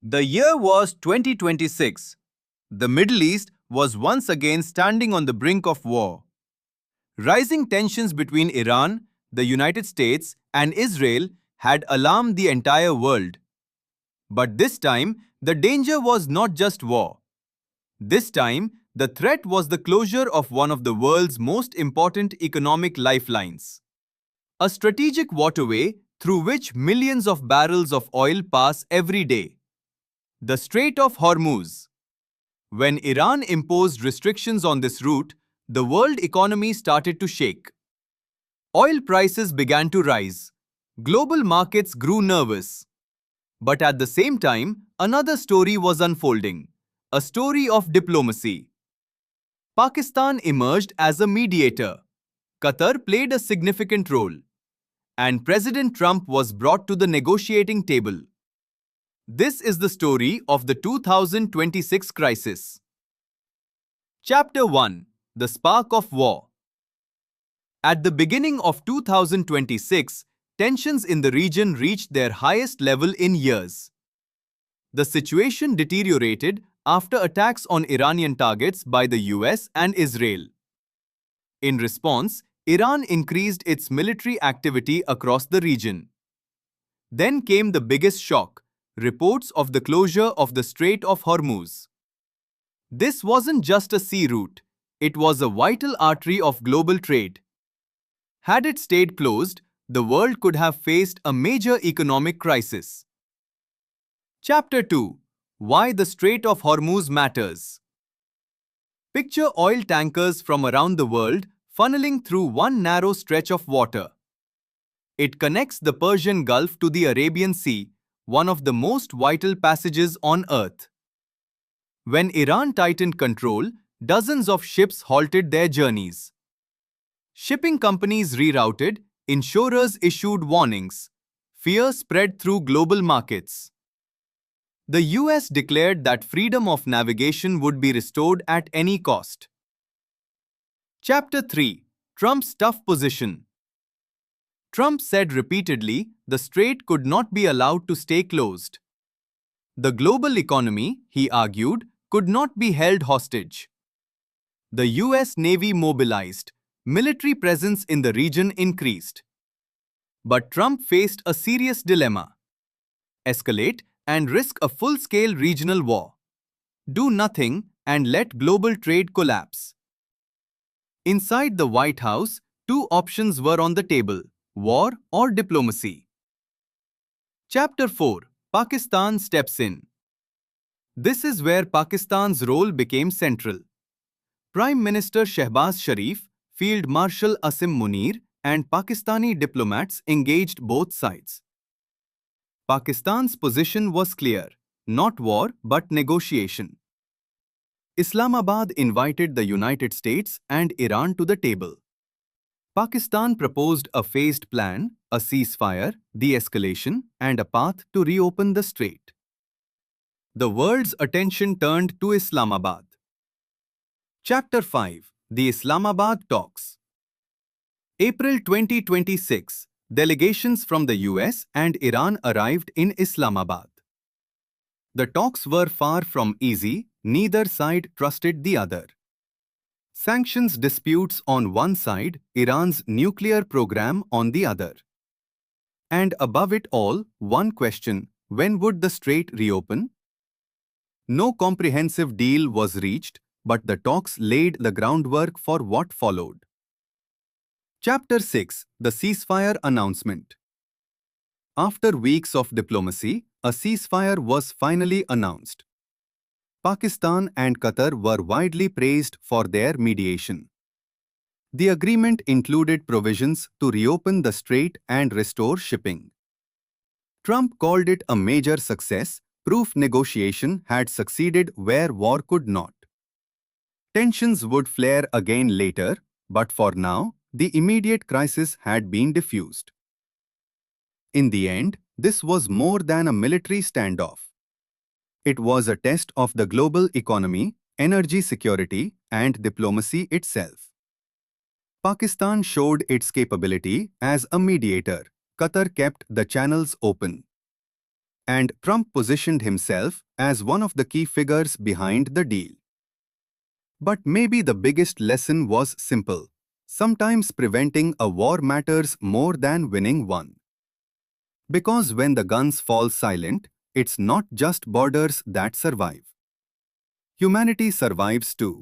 The year was 2026. The Middle East was once again standing on the brink of war. Rising tensions between Iran, the United States, and Israel had alarmed the entire world. But this time, the danger was not just war. This time, the threat was the closure of one of the world's most important economic lifelines. A strategic waterway through which millions of barrels of oil pass every day. The Strait of Hormuz. When Iran imposed restrictions on this route, the world economy started to shake. Oil prices began to rise. Global markets grew nervous. But at the same time, another story was unfolding. A story of diplomacy. Pakistan emerged as a mediator. Qatar played a significant role. And President Trump was brought to the negotiating table. This is the story of the 2026 crisis. Chapter 1. The Spark of War. At the beginning of 2026, tensions in the region reached their highest level in years. The situation deteriorated after attacks on Iranian targets by the US and Israel. In response, Iran increased its military activity across the region. Then came the biggest shock: reports of the closure of the Strait of Hormuz. This wasn't just a sea route, it was a vital artery of global trade. Had it stayed closed, the world could have faced a major economic crisis. Chapter 2. Why the Strait of Hormuz matters. Picture oil tankers from around the world funneling through one narrow stretch of water. It connects the Persian Gulf to the Arabian Sea, one of the most vital passages on Earth. When Iran tightened control, dozens of ships halted their journeys. Shipping companies rerouted, insurers issued warnings. Fear spread through global markets. The US declared that freedom of navigation would be restored at any cost. Chapter 3. Trump's tough position. Trump said repeatedly the strait could not be allowed to stay closed. The global economy, he argued, could not be held hostage. The US Navy mobilized. Military presence in the region increased. But Trump faced a serious dilemma: escalate and risk a full-scale regional war. Do nothing and let global trade collapse. Inside the White House, two options were on the table: war or diplomacy. Chapter 4. Pakistan steps in. This is where Pakistan's role became central. Prime Minister Shehbaz Sharif, Field Marshal Asim Munir, and Pakistani diplomats engaged both sides. Pakistan's position was clear: not war but negotiation. Islamabad invited the United States and Iran to the table. Pakistan proposed a phased plan, a ceasefire, de-escalation, and a path to reopen the strait. The world's attention turned to Islamabad. Chapter 5. The Islamabad Talks. April 2026. Delegations from the US and Iran arrived in Islamabad. The talks were far from easy, neither side trusted the other. Sanctions disputes on one side, Iran's nuclear program on the other. And above it all, one question: when would the strait reopen? No comprehensive deal was reached, but the talks laid the groundwork for what followed. Chapter 6. The Ceasefire Announcement. After weeks of diplomacy, a ceasefire was finally announced. Pakistan and Qatar were widely praised for their mediation. The agreement included provisions to reopen the strait and restore shipping. Trump called it a major success, proof negotiation had succeeded where war could not. Tensions would flare again later, but for now, the immediate crisis had been diffused. In the end, this was more than a military standoff. It was a test of the global economy, energy security, and diplomacy itself. Pakistan showed its capability as a mediator. Qatar kept the channels open. and Trump positioned himself as one of the key figures behind the deal. But maybe the biggest lesson was simple. Sometimes preventing a war matters more than winning one. Because when the guns fall silent, it's not just borders that survive. Humanity survives too.